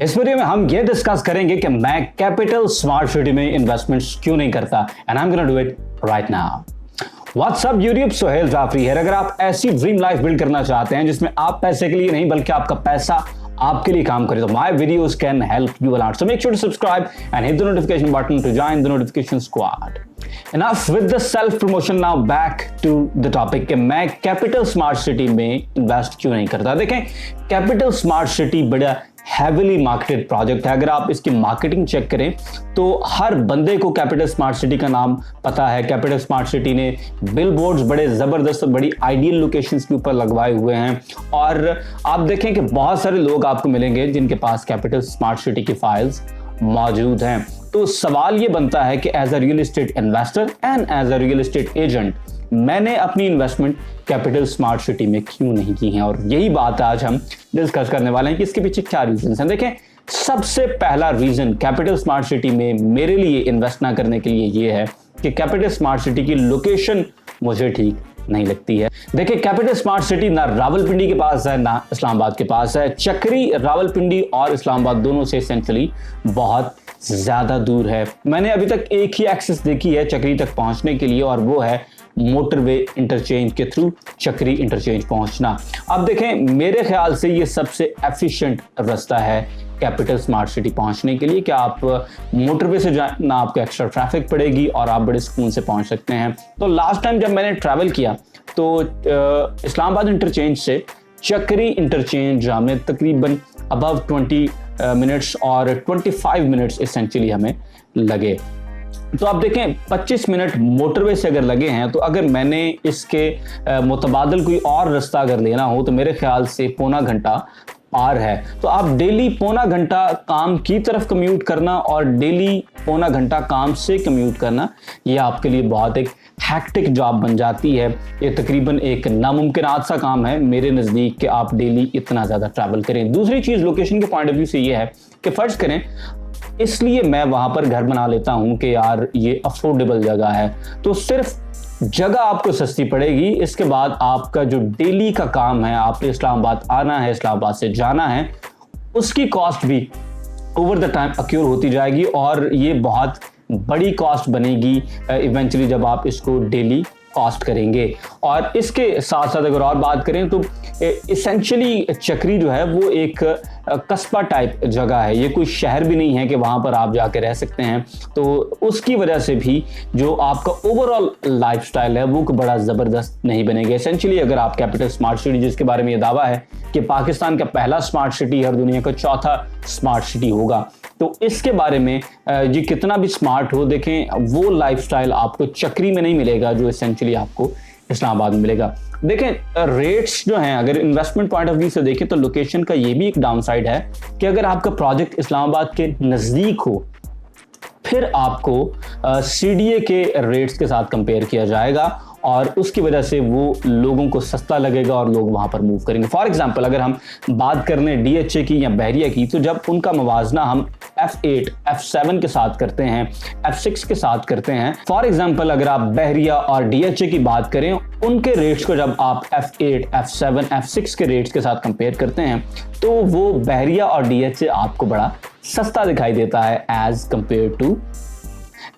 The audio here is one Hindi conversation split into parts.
इस वीडियो में हम ये डिस्कस करेंगे कि मैं कैपिटल स्मार्ट सिटी में इन्वेस्टमेंट्स क्यों नहीं करता and I am gonna do it right now. What's up YouTube Sohail Jafri है। अगर आप ऐसी ड्रीम लाइफ बिल्ड करना चाहते हैं जिसमें आप पैसे के लिए नहीं बल्कि आपका पैसा आपके लिए काम करे तो my videos can help you a lot. So make sure to subscribe and hit the notification button to join the notification squad. Enough with the self promotion, now back to the topic कि मैं कैपिटल स्मार्ट सिटी में इन्वेस्ट क्यों नहीं करता। देखें, कैपिटल स्मार्ट सिटी बड़ा हैविली मार्केटेड प्रोजेक्ट है। अगर आप इसकी मार्केटिंग चेक करें तो हर बंदे को कैपिटल स्मार्ट सिटी का नाम पता है। कैपिटल स्मार्ट सिटी ने बिलबोर्ड्स बड़े जबरदस्त बड़ी आइडियल लोकेशंस के ऊपर लगवाए हुए हैं और आप देखें कि बहुत सारे लोग आपको मिलेंगे जिनके पास कैपिटल स्मार्ट सिटी की फाइल्स मौजूद हैं। तो सवाल ये बनता है कि as a real estate investor and as a real estate agent मैंने अपनी इन्वेस्टमेंट कैपिटल स्मार्ट सिटी में क्यों नहीं की है, और यही बात आज हम डिस्कस करने वाले हैं कि इसके पीछे क्या रीजन हैं। देखें, सबसे पहला रीजन कैपिटल स्मार्ट सिटी में मेरे लिए इन्वेस्ट ना करने के लिए ये है कि कैपिटल स्मार्ट सिटी की लोकेशन मुझे ठीक नहीं लगती है। देखिए, कैपिटल स्मार्ट सिटी ना रावलपिंडी के पास है ना इस्लामाबाद के पास है। चक्री रावलपिंडी और इस्लामाबाद दोनों से एसेंशियली बहुत ज्यादा दूर है। मैंने अभी तक एक ही एक्सेस देखी है चक्री तक पहुंचने के लिए और वो है मोटरवे इंटरचेंज के थ्रू चक्री इंटरचेंज पहुंचना। अब देखें, मेरे ख्याल से ये सबसे एफिशिएंट रास्ता है कैपिटल स्मार्ट सिटी पहुंचने के लिए कि आप मोटरवे से जाए ना आपको एक्स्ट्रा ट्रैफिक पड़ेगी और आप बड़े सुकून से पहुंच सकते हैं। तो लास्ट टाइम जब मैंने ट्रैवल किया तो इस्लामाबाद इंटरचेंज से चक्री इंटरचेंज हमें तकरीबन अबव 20 मिनट्स और 25 मिनट्स एसेंशियली हमें लगे। तो आप देखें, 25 मिनट मोटरवे से अगर लगे हैं तो अगर मैंने इसके मुतबादल कोई और रास्ता अगर लेना हो तो मेरे ख्याल से पौना घंटा पार है। तो आप डेली पौना घंटा काम की तरफ कम्यूट करना और डेली पौना घंटा काम से कम्यूट करना, ये आपके लिए बहुत एक हैक्टिक जॉब बन जाती है। ये तकरीबन एक नामुमकिन सा काम है मेरे नज़दीक कि आप डेली इतना ज़्यादा ट्रैवल करें। दूसरी चीज़ लोकेशन के पॉइंट ऑफ व्यू से ये है कि फ़र्ज़ करें इसलिए मैं वहाँ पर घर बना लेता हूँ कि यार ये अफोर्डेबल जगह है, तो सिर्फ जगह आपको सस्ती पड़ेगी। इसके बाद आपका जो डेली का काम है, आपने इस्लामाबाद आना है, इस्लामाबाद से जाना है, उसकी कॉस्ट भी ओवर द टाइम अक्यूर होती जाएगी और ये बहुत बड़ी कॉस्ट बनेगी इवेंचुअली जब आप इसको डेली कॉस्ट करेंगे। और इसके साथ साथ अगर और बात करें तो इसेंशियली चक्री जो है वो एक कस्बा टाइप जगह है। ये कोई शहर भी नहीं है कि वहाँ पर आप जाके रह सकते हैं। तो उसकी वजह से भी जो आपका ओवरऑल लाइफस्टाइल है वो बड़ा ज़बरदस्त नहीं बनेगा। इसेंशियली अगर आप कैपिटल स्मार्ट सिटी, जिसके बारे में ये दावा है कि पाकिस्तान का पहला स्मार्ट सिटी और दुनिया का चौथा स्मार्ट सिटी होगा, तो इसके बारे में ये कितना भी स्मार्ट हो, देखें वो लाइफस्टाइल आपको चक्री में नहीं मिलेगा जो एसेंशियली आपको इस्लामाबाद में मिलेगा। देखें, रेट्स जो हैं अगर इन्वेस्टमेंट पॉइंट ऑफ व्यू से देखें तो लोकेशन का ये भी एक डाउन साइड है कि अगर आपका प्रोजेक्ट इस्लामाबाद के नज़दीक हो फिर आपको सीडीए के रेट्स के साथ कंपेयर किया जाएगा और उसकी वजह से वो लोगों को सस्ता लगेगा और लोग वहाँ पर मूव करेंगे। फॉर एग्जांपल अगर हम बात कर लें डीएचए की या बहरिया की, तो जब उनका मुवाजना हम F8, F7 के साथ करते हैं, F6 के साथ करते हैं, फॉर एग्जांपल अगर आप बहरिया और डीएचए की बात करें, उनके रेट्स को जब आप F8, F7, F6 के रेट्स के साथ कंपेयर करते हैं तो वो बहरिया और डीएचए आपको बड़ा सस्ता दिखाई देता है as compare to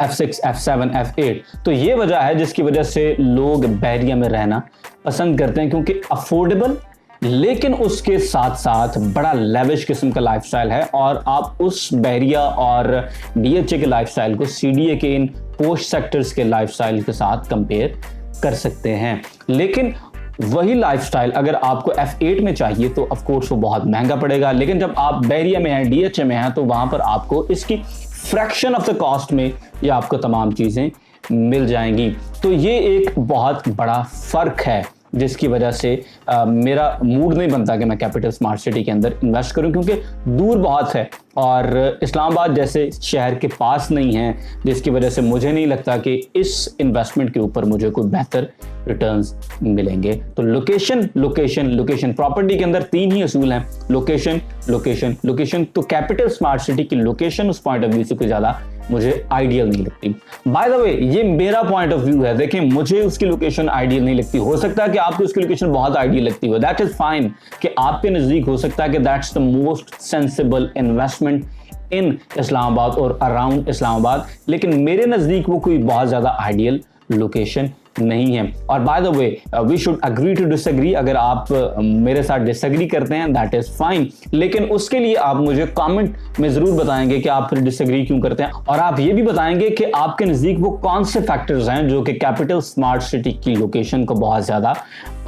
F6, F7, F8। तो ये वजह है जिसकी वजह से लोग बहरिया में रहना पसंद करते हैं, क्योंकि अफोर्डेबल लेकिन उसके साथ साथ बड़ा लेविश किस्म का लाइफस्टाइल है और आप उस बहरिया और डीएचए के लाइफस्टाइल को सीडीए के इन पोस्ट सेक्टर्स के लाइफस्टाइल के साथ कंपेयर कर सकते हैं। लेकिन वही लाइफस्टाइल अगर आपको F8 में चाहिए तो ऑफ कोर्स वो बहुत महंगा पड़ेगा, लेकिन जब आप बहरिया में हैं, डीएचए में हैं, तो वहां पर आपको इसकी फ्रैक्शन ऑफ द कॉस्ट में ये आपको तमाम चीज़ें मिल जाएंगी। तो ये एक बहुत बड़ा फ़र्क है जिसकी वजह से मेरा मूड नहीं बनता कि मैं कैपिटल स्मार्ट सिटी के अंदर इन्वेस्ट करूं, क्योंकि दूर बहुत है और इस्लामाबाद जैसे शहर के पास नहीं है, जिसकी वजह से मुझे नहीं लगता कि इस इन्वेस्टमेंट के ऊपर मुझे कोई बेहतर रिटर्न्स मिलेंगे। तो लोकेशन लोकेशन लोकेशन, प्रॉपर्टी के अंदर 3 ही असूल हैं, लोकेशन लोकेशन लोकेशन। तो कैपिटल स्मार्ट सिटी की लोकेशन उस पॉइंट ऑफ व्यू से कोई ज़्यादा मुझे आइडियल नहीं लगती। बाय द वे ये मेरा पॉइंट ऑफ व्यू है, देखिए मुझे उसकी लोकेशन आइडियल नहीं लगती, हो सकता है कि आपको उसकी लोकेशन बहुत आइडियल लगती हो, दैट इज फाइन, कि आपके नजदीक हो सकता है कि that's the most sensible investment इन इस्लामाबाद और अराउंड इस्लामाबाद, लेकिन मेरे नजदीक वो कोई बहुत ज्यादा आइडियल लोकेशन नहीं है। और by the way we should agree to disagree, अगर आप मेरे साथ डिसएग्री करते हैं दैट इज फाइन, लेकिन उसके लिए आप मुझे कमेंट में जरूर बताएंगे कि आप फिर डिसएग्री क्यों करते हैं, और आप ये भी बताएंगे कि आपके नजदीक वो कौन से फैक्टर्स हैं जो कि कैपिटल स्मार्ट सिटी की लोकेशन को बहुत ज्यादा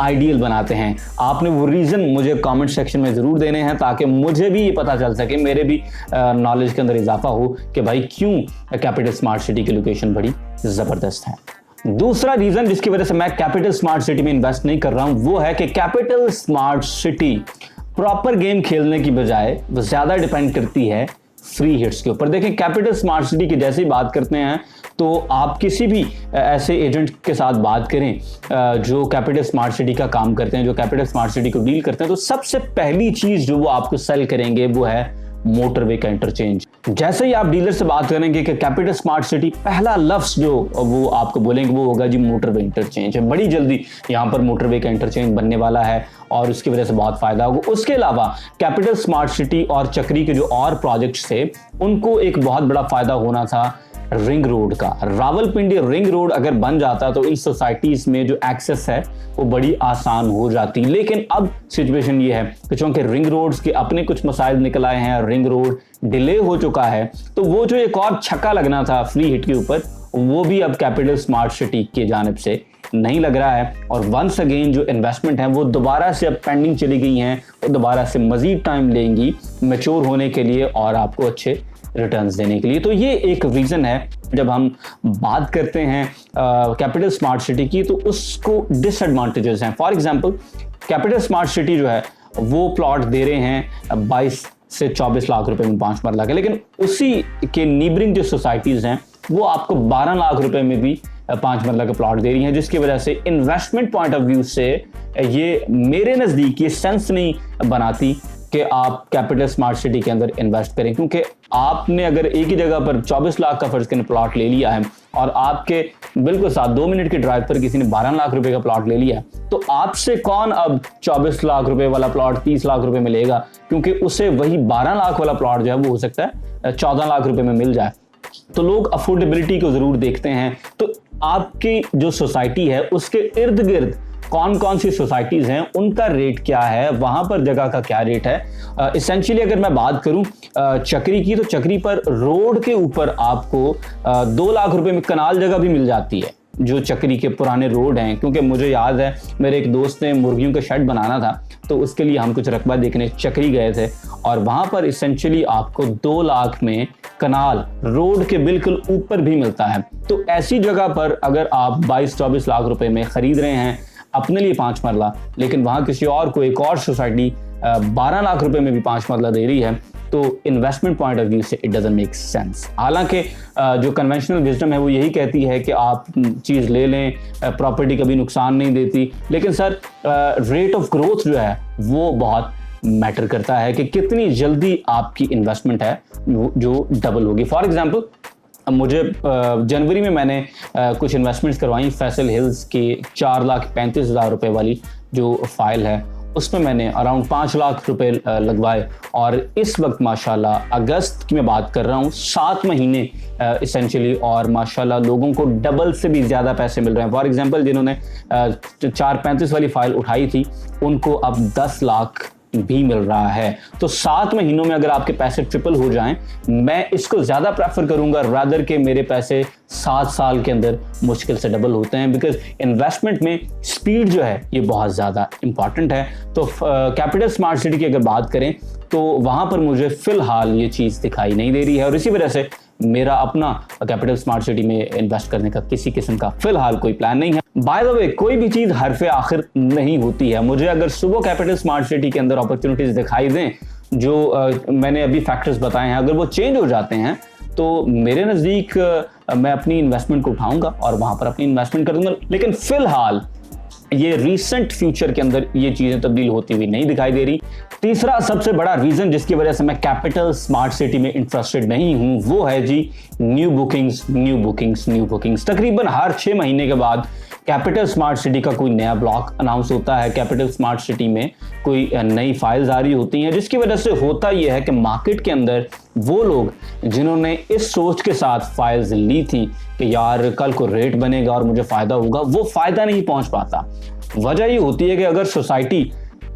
आइडियल बनाते हैं। आपने वो रीजन मुझे कमेंट सेक्शन में जरूर देने हैं ताकि मुझे भी ये पता चल सके, मेरे भी नॉलेज के अंदर इजाफा हो कि भाई क्यों कैपिटल स्मार्ट सिटी की लोकेशन बड़ी जबरदस्त है। दूसरा रीजन जिसकी वजह से मैं कैपिटल स्मार्ट सिटी में इन्वेस्ट नहीं कर रहा हूं वो है कि capital smart city proper game खेलने की बजाय वो ज्यादा डिपेंड करती है फ्री हिट्स के ऊपर। देखें कैपिटल स्मार्ट सिटी की जैसे ही बात करते हैं तो आप किसी भी ऐसे एजेंट के साथ बात करें जो कैपिटल स्मार्ट सिटी का काम करते हैं, जो कैपिटल स्मार्ट सिटी को डील करते हैं, तो सबसे पहली चीज जो वो आपको सेल करेंगे वो है मोटरवे का इंटरचेंज। जैसे ही आप डीलर से बात करेंगे कि कैपिटल स्मार्ट सिटी, पहला लफ्ज जो वो आपको बोलेंगे वो होगा जी मोटरवे इंटरचेंज है। बड़ी जल्दी यहाँ पर मोटरवे का इंटरचेंज बनने वाला है और उसकी वजह से बहुत फायदा होगा। उसके अलावा कैपिटल स्मार्ट सिटी और चक्री के जो और प्रोजेक्ट्स थे उनको एक बहुत बड़ा फायदा होना था रिंग रोड का। रावलपिंडी रिंग रोड अगर बन जाता तो इन सोसाइटीज में जो एक्सेस है वो बड़ी आसान हो जाती, लेकिन अब सिचुएशन ये है कि चूंकि रिंग रोड्स के अपने कुछ मसाइल निकल आए हैं, रिंग रोड डिले हो चुका है, तो वो जो एक और छक्का लगना था फ्री हिट के ऊपर वो भी अब कैपिटल स्मार्ट सिटी की जानिब से नहीं लग रहा है। और वंस अगेन जो इन्वेस्टमेंट है वो दोबारा से अब पेंडिंग चली गई हैं, वो दोबारा से मजीद टाइम लेंगी मैच्योर होने के लिए और आपको अच्छे रिटर्न्स देने के लिए। तो ये एक रीजन है जब हम बात करते हैं कैपिटल स्मार्ट सिटी की तो उसको डिसएडवांटेजेस हैं। For example capital smart city जो है वो प्लॉट दे रहे हैं 22 से 24 लाख रुपए में 5 मरला के, लेकिन उसी के नीबरिंग जो सोसाइटीज हैं वो आपको 12 लाख रुपए में भी 5 मरला के प्लॉट दे रही हैं, जिसकी वजह से इन्वेस्टमेंट पॉइंट ऑफ व्यू से ये मेरे नजदीक ये सेंस नहीं बनाती कि आप कैपिटल स्मार्ट सिटी के अंदर इन्वेस्ट करें, क्योंकि आपने अगर एक ही जगह पर 24 लाख का फर्ज करने प्लॉट ले लिया है और आपके बिल्कुल साथ 2 मिनट के ड्राइव पर किसी ने 12 लाख रुपए का प्लॉट ले लिया है, तो आपसे कौन अब 24 लाख रुपए वाला प्लॉट 30 लाख रुपए में लेगा, क्योंकि उसे वही 12 लाख वाला प्लॉट जो है वो हो सकता है 14 लाख रुपए में मिल जाए। तो लोग अफोर्डेबिलिटी को जरूर देखते हैं। तो आपकी जो सोसाइटी है उसके इर्द गिर्द कौन कौन सी सोसाइटीज हैं, उनका रेट क्या है, वहां पर जगह का क्या रेट है। इसेंशियली अगर मैं बात करूं चक्री की, तो चक्री पर रोड के ऊपर आपको 2 लाख रुपए में कनाल जगह भी मिल जाती है जो चक्री के पुराने रोड हैं। क्योंकि मुझे याद है मेरे एक दोस्त ने मुर्गियों का शेड बनाना था तो उसके लिए हम कुछ रकबा देखने चक्री गए थे और वहां पर इसेंशियली आपको 2 लाख में कनाल रोड के बिल्कुल ऊपर भी मिलता है। तो ऐसी जगह पर अगर आप 22-24 लाख रुपए में खरीद रहे हैं अपने लिए 5 मरला, लेकिन वहां किसी और को एक और सोसाइटी 12 लाख रुपए में भी 5 मरला दे रही है, तो इन्वेस्टमेंट पॉइंट ऑफ व्यू से इट डजंट मेक सेंस। हालांकि जो कन्वेंशनल विजडम है वो यही कहती है कि आप चीज़ ले लें, प्रॉपर्टी कभी नुकसान नहीं देती, लेकिन सर रेट ऑफ ग्रोथ जो है वो बहुत मैटर करता है कि कितनी जल्दी आपकी इन्वेस्टमेंट है जो डबल होगी। फॉर एग्जाम्पल मुझे जनवरी में मैंने कुछ इन्वेस्टमेंट्स करवाई फैसल हिल्स की 4,35,000 रुपए वाली जो फाइल है उसमें मैंने अराउंड 5 लाख रुपए लगवाए और इस वक्त माशाल्लाह अगस्त की मैं बात कर रहा हूँ 7 महीने इसेंशियली और माशाल्लाह लोगों को डबल से भी ज़्यादा पैसे मिल रहे हैं। फॉर एग्जांपल जिन्होंने 4,35 वाली फाइल उठाई थी उनको अब 10 लाख भी मिल रहा है। तो 7 महीनों में अगर आपके पैसे ट्रिपल हो जाएं, मैं इसको ज़्यादा प्रेफर करूंगा रादर के मेरे पैसे 7 साल के अंदर मुश्किल से डबल होते हैं, बिकॉज इन्वेस्टमेंट में स्पीड जो है ये बहुत ज़्यादा इंपॉर्टेंट है। तो कैपिटल स्मार्ट सिटी की अगर बात करें तो वहाँ पर मुझे फ़िलहाल ये चीज़ दिखाई नहीं दे रही है और इसी वजह से मेरा अपना कैपिटल स्मार्ट सिटी में इन्वेस्ट करने का किसी किस्म का फिलहाल कोई प्लान नहीं है। बाय द वे कोई भी चीज़ हरफे आखिर नहीं होती है। मुझे अगर सुबह कैपिटल स्मार्ट सिटी के अंदर अपॉर्चुनिटीज़ दिखाई दें जो मैंने अभी फैक्टर्स बताए हैं, अगर वो चेंज हो जाते हैं तो मेरे नज़दीक मैं अपनी इन्वेस्टमेंट को उठाऊंगा और वहाँ पर अपनी इन्वेस्टमेंट कर दूंगा। लेकिन फ़िलहाल ये रिसेंट फ्यूचर के अंदर ये चीजें तब्दील होती हुई नहीं दिखाई दे रही। तीसरा सबसे बड़ा रीजन जिसकी वजह से मैं कैपिटल स्मार्ट सिटी में इंटरेस्टेड नहीं हूं वो है जी न्यू बुकिंग्स। तकरीबन हर 6 महीने के बाद कैपिटल स्मार्ट सिटी का कोई नया ब्लॉक अनाउंस होता है, कैपिटल स्मार्ट सिटी में कोई नई फाइल्स आ रही होती हैं, जिसकी वजह से होता यह है कि मार्केट के अंदर वो लोग जिन्होंने इस सोच के साथ फाइल्स ली थी कि यार कल को रेट बनेगा और मुझे फायदा होगा, वो फायदा नहीं पहुंच पाता। वजह ये होती है कि अगर सोसाइटी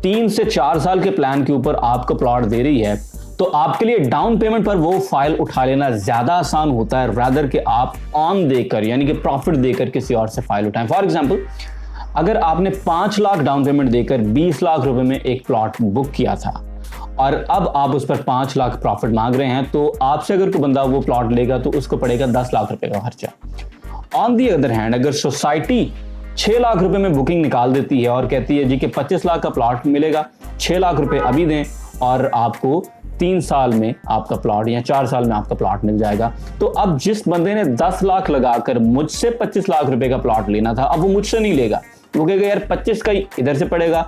3 से 4 साल के प्लान के ऊपर आपको प्लॉट दे रही है तो आपके लिए डाउन पेमेंट पर वो फाइल उठा लेना ज्यादा आसान होता है रादर कि आप ऑन देकर यानी कि प्रॉफिट देकर किसी और से फाइल उठाएं। फॉर एग्जांपल, अगर आपने 5 लाख डाउन पेमेंट देकर 20 लाख रुपए में एक प्लॉट बुक किया था और अब आप उस पर 5 लाख प्रॉफिट मांग रहे हैं, तो आपसे अगर कोई बंदा वो प्लॉट लेगा तो उसको पड़ेगा 10 लाख रुपए का खर्चा। ऑन दी अदर हैंड, अगर सोसाइटी 6 लाख रुपए में बुकिंग निकाल देती है और कहती है जी कि 25 लाख का प्लॉट मिलेगा, 6 लाख रुपए अभी दें और आपको 3 साल में आपका प्लॉट या 4 साल में आपका प्लॉट मिल जाएगा, तो अब जिस बंदे ने 10 लाख लगाकर मुझसे 25 लाख रुपए का प्लॉट लेना था, अब वो मुझसे नहीं लेगा। वो कहेगा यार 25 का इधर से पड़ेगा,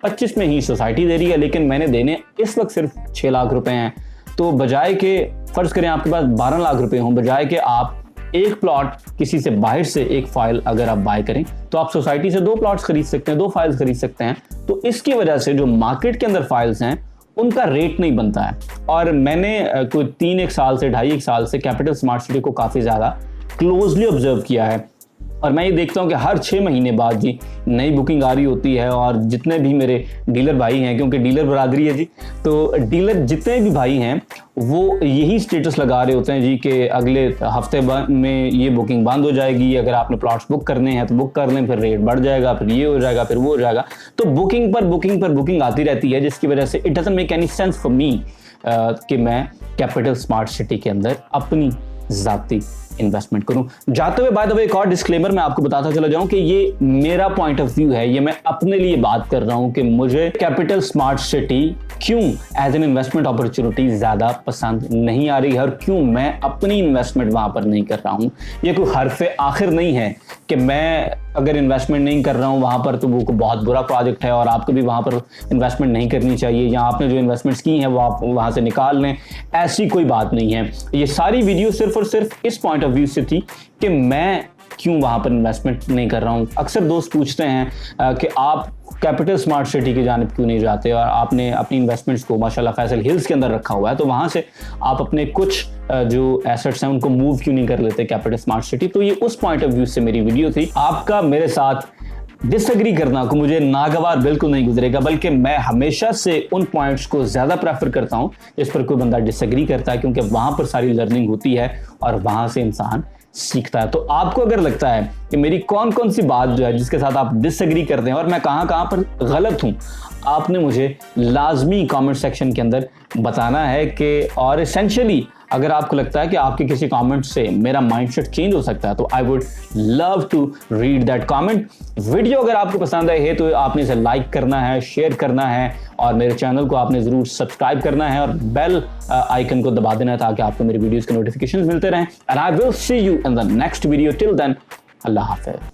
25 में ही सोसाइटी दे रही है लेकिन मैंने देने इस वक्त सिर्फ 6 लाख रुपए हैं। तो बजाय के फर्ज करें आपके पास 12 लाख रुपए हों, बजाय के आप एक प्लॉट किसी से बाहर से एक फाइल अगर आप बाय करें तो आप सोसाइटी से 2 प्लॉट्स खरीद सकते हैं, 2 फाइल्स खरीद सकते हैं। तो इसकी वजह से जो मार्केट के अंदर फाइल्स हैं उनका रेट नहीं बनता है। और मैंने कोई 3 साल से 2.5 साल से कैपिटल स्मार्ट सिटी को काफी ज्यादा क्लोजली ऑब्जर्व किया है और मैं ये देखता हूँ कि हर 6 महीने बाद जी नई बुकिंग आ रही होती है और जितने भी मेरे डीलर भाई हैं, क्योंकि डीलर बरादरी है जी, तो डीलर जितने भी भाई हैं वो यही स्टेटस लगा रहे होते हैं जी कि अगले हफ्ते में ये बुकिंग बंद हो जाएगी, अगर आपने प्लॉट्स बुक करने हैं तो बुक कर लें, फिर रेट बढ़ जाएगा, फिर ये हो जाएगा, फिर वो हो जाएगा। तो बुकिंग पर बुकिंग आती रहती है, जिसकी वजह से it doesn't make any sense for me कि मैं कैपिटल स्मार्ट सिटी के अंदर अपनी जाती इन्वेस्टमेंट करूं। जाते हुए बाय द वे एक और डिस्क्लेमर मैं आपको बताता चला जाऊं कि ये मेरा पॉइंट ऑफ व्यू है, ये मैं अपने लिए बात कर रहा हूं कि मुझे कैपिटल स्मार्ट सिटी क्यों एज एन इन्वेस्टमेंट अपॉर्चुनिटी ज्यादा पसंद नहीं आ रही है और क्यों मैं अपनी इन्वेस्टमेंट वहां पर नहीं कर रहा हूं। ये कोई हरफे आखिर नहीं है कि मैं अगर इन्वेस्टमेंट नहीं कर रहा हूं वहां पर तो वो बहुत बुरा प्रोजेक्ट है और आपको भी वहां पर इन्वेस्टमेंट नहीं करनी चाहिए, या आपने जो इन्वेस्टमेंट्स की हैं वो आप वहां से निकाल लें, ऐसी कोई बात नहीं है। ये सारी वीडियो सिर्फ और सिर्फ इस पॉइंट ऑफ व्यू से थी कि मैं क्यों वहां पर इन्वेस्टमेंट नहीं कर रहा हूं। अक्सर दोस्त पूछते हैं कि आप कैपिटल स्मार्ट सिटी की जानिब क्यों नहीं जाते और आपने अपनी इन्वेस्टमेंट्स को माशाल्लाह फैसल हिल्स के अंदर रखा हुआ है, तो वहां से आप अपने कुछ जो एसेट्स हैं उनको मूव क्यों नहीं कर लेते कैपिटल स्मार्ट सिटी। तो ये उस पॉइंट ऑफ व्यू से मेरी वीडियो थी। आपका मेरे साथ डिसएग्री करना को मुझे नागवार बिल्कुल नहीं गुजरेगा, बल्कि मैं हमेशा से उन पॉइंट्स को ज्यादा प्रेफर करता हूं जिस पर कोई बंदा डिसएग्री करता है, क्योंकि वहां पर सारी लर्निंग होती है और वहां से इंसान सीखता है। तो आपको अगर लगता है कि मेरी कौन कौन सी बात जो है जिसके साथ आप डिसएग्री करते हैं और मैं कहां पर गलत हूं, आपने मुझे लाजमी कमेंट सेक्शन के अंदर बताना है कि, और एसेंशियली अगर आपको लगता है कि आपके किसी कमेंट से मेरा माइंडसेट चेंज हो सकता है तो I would love to read that comment. Video अगर आपको पसंद आए है तो आपने इसे लाइक करना है, शेयर करना है और मेरे चैनल को आपने जरूर सब्सक्राइब करना है और बेल आइकन को दबा देना है ताकि आपको मेरी वीडियोस के नोटिफिकेशंस मिलते रहें। And I will see you in the next video. Till then, अल्लाह हाफिज़।